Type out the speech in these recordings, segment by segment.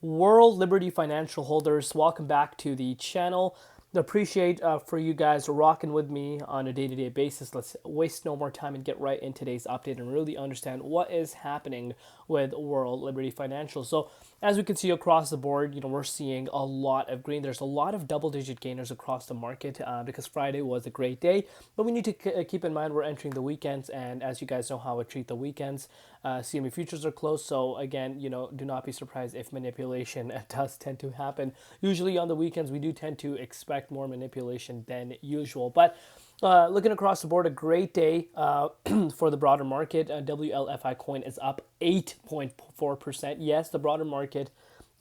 World Liberty Financial holders, welcome back to the channel. Appreciate for you guys rocking with me on a day-to-day basis. Let's waste no more time and get right in today's update and really understand what is happening with World Liberty Financial. So as we can see across the board, we're seeing a lot of green. There's a lot of double-digit gainers across the market because Friday was a great day. But we need to keep in mind we're entering the weekends, and as you guys know how I treat the weekends, CME futures are closed. So again, do not be surprised if manipulation does tend to happen. Usually on the weekends, we do tend to expect more manipulation than usual. But looking across the board, a great day for the broader market. Wlfi coin is up 8.4%. Yes, the broader market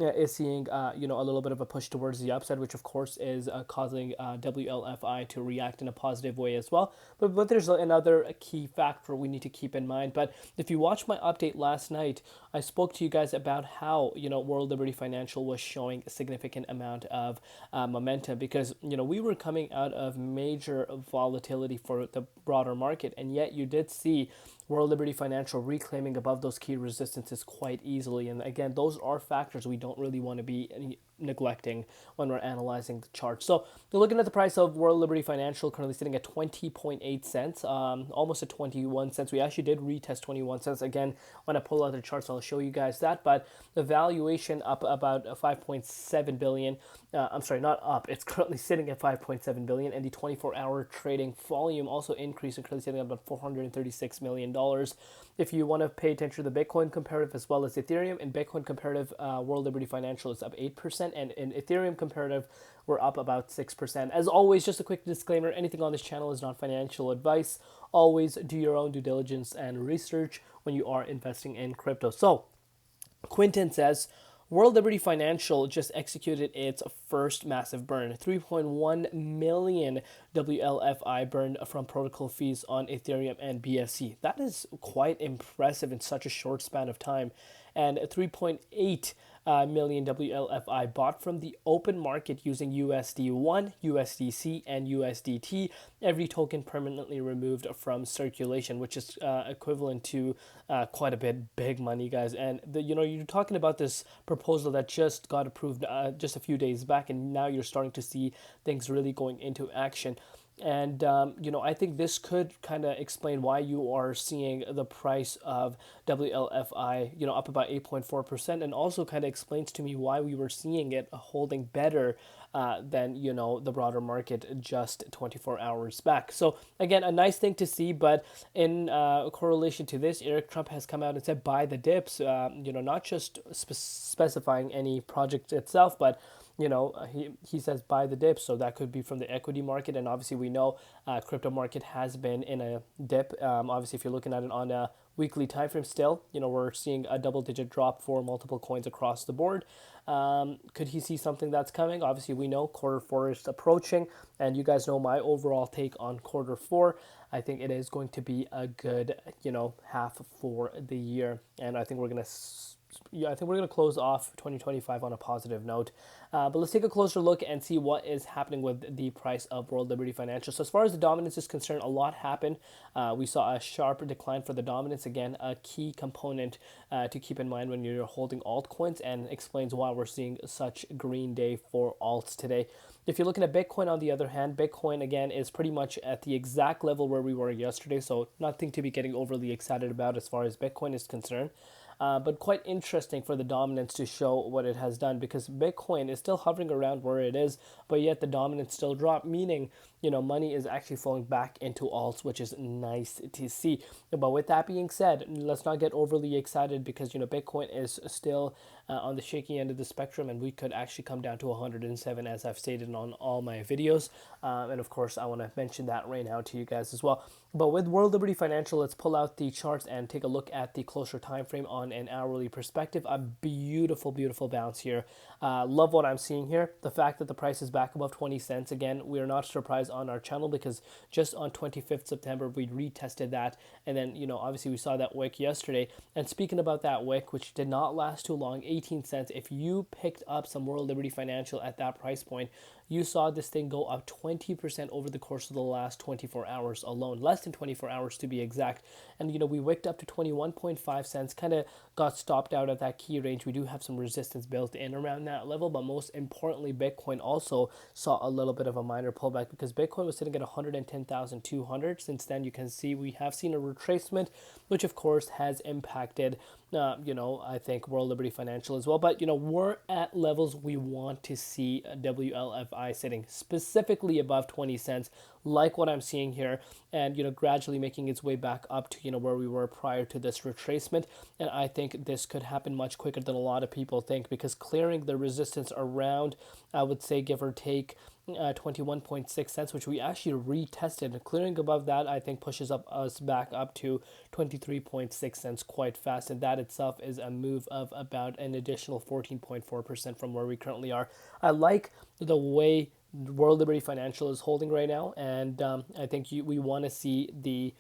is seeing a little bit of a push towards the upside, which of course is causing WLFI to react in a positive way as well. But there's another key factor we need to keep in mind. But if you watched my update last night, I spoke to you guys about how World Liberty Financial was showing a significant amount of momentum because we were coming out of major volatility for the broader market, and yet you did see World Liberty Financial reclaiming above those key resistances quite easily. And again, those are factors we don't really want to be neglecting when we're analyzing the chart. So you're looking at the price of World Liberty Financial currently sitting at 20.8 cents, almost at 21 cents. We actually did retest 21 cents. Again, when I pull out the charts, I'll show you guys that. But the valuation up about 5.7 billion. I'm sorry, not up. It's currently sitting at 5.7 billion, and the 24-hour trading volume also increased and currently sitting at about $436 million. If you want to pay attention to the Bitcoin comparative as well as Ethereum, in Bitcoin comparative, World Liberty Financial is up 8%, and in Ethereum comparative, we're up about 6%. As always, just a quick disclaimer, anything on this channel is not financial advice. Always do your own due diligence and research when you are investing in crypto. So, Quinton says, World Liberty Financial just executed its first massive burn, 3.1 million WLFI burned from protocol fees on Ethereum and BSC. That is quite impressive in such a short span of time. And 3.8 million WLFI bought from the open market using USD1, USDC, and USDT, every token permanently removed from circulation, which is equivalent to quite a bit big money, guys. And you're talking about this proposal that just got approved just a few days back, and now you're starting to see things really going into action. And, I think this could kind of explain why you are seeing the price of WLFI, up about 8.4%, and also kind of explains to me why we were seeing it holding better than, the broader market just 24 hours back. So, again, a nice thing to see, but in correlation to this, Eric Trump has come out and said buy the dips, not just specifying any project itself, but he says buy the dip, so that could be from the equity market, and obviously we know crypto market has been in a dip. Obviously, if you're looking at it on a weekly time frame, still, we're seeing a double-digit drop for multiple coins across the board. Could he see something that's coming? Obviously, we know quarter four is approaching, and you guys know my overall take on quarter four. I think it is going to be a good, half for the year, and I think we're gonna close off 2025 on a positive note. But let's take a closer look and see what is happening with the price of World Liberty Financial. So as far as the dominance is concerned, a lot happened. We saw a sharp decline for the dominance. Again, a key component to keep in mind when you're holding altcoins, and explains why we're seeing such green day for alts today. If you're looking at Bitcoin, on the other hand, Bitcoin, again, is pretty much at the exact level where we were yesterday. So nothing to be getting overly excited about as far as Bitcoin is concerned. But quite interesting for the dominance to show what it has done, because Bitcoin is still hovering around where it is, but yet the dominance still dropped, meaning money is actually flowing back into alts, which is nice to see. But with that being said, let's not get overly excited, because Bitcoin is still on the shaky end of the spectrum, and we could actually come down to 107, as I've stated on all my videos. And of course, I want to mention that right now to you guys as well. But with World Liberty Financial, let's pull out the charts and take a look at the closer time frame on an hourly perspective. A beautiful, beautiful bounce here. Love what I'm seeing here. The fact that the price is back above 20 cents. Again, we are not surprised guys on our channel, because just on 25th September we retested that, and then obviously we saw that wick yesterday. And speaking about that wick, which did not last too long, 18 cents, if you picked up some World Liberty Financial at that price point, you saw this thing go up 20% over the course of the last 24 hours alone, less than 24 hours to be exact. And we wicked up to 21.5 cents, kind of got stopped out at that key range. We do have some resistance built in around that level, but most importantly, Bitcoin also saw a little bit of a minor pullback, because Bitcoin was sitting at 110,200. Since then, you can see we have seen a retracement, which of course has impacted I think World Liberty Financial as well. But we're at levels we want to see a WLFI sitting, specifically above 20 cents, like what I'm seeing here, and gradually making its way back up to where we were prior to this retracement. And I think this could happen much quicker than a lot of people think, because clearing the resistance around, I would say, give or take 21.6 cents, which we actually retested, and clearing above that I think pushes us back up to 23.6 cents quite fast, and that itself is a move of about an additional 14.4% from where we currently are. I like the way World Liberty Financial is holding right now, and I think we want to see the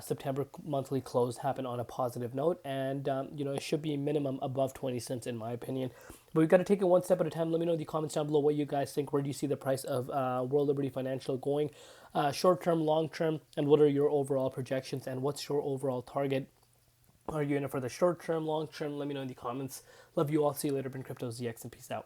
September monthly close happen on a positive note, and it should be a minimum above 20 cents in my opinion. But we've got to take it one step at a time. Let me know in the comments down below what you guys think. Where do you see the price of World Liberty Financial going, short term, long term, and what are your overall projections, and what's your overall target? Are you in it for the short term, long term? Let me know in the comments. Love you all. See you later. Been Crypto ZX, and peace out.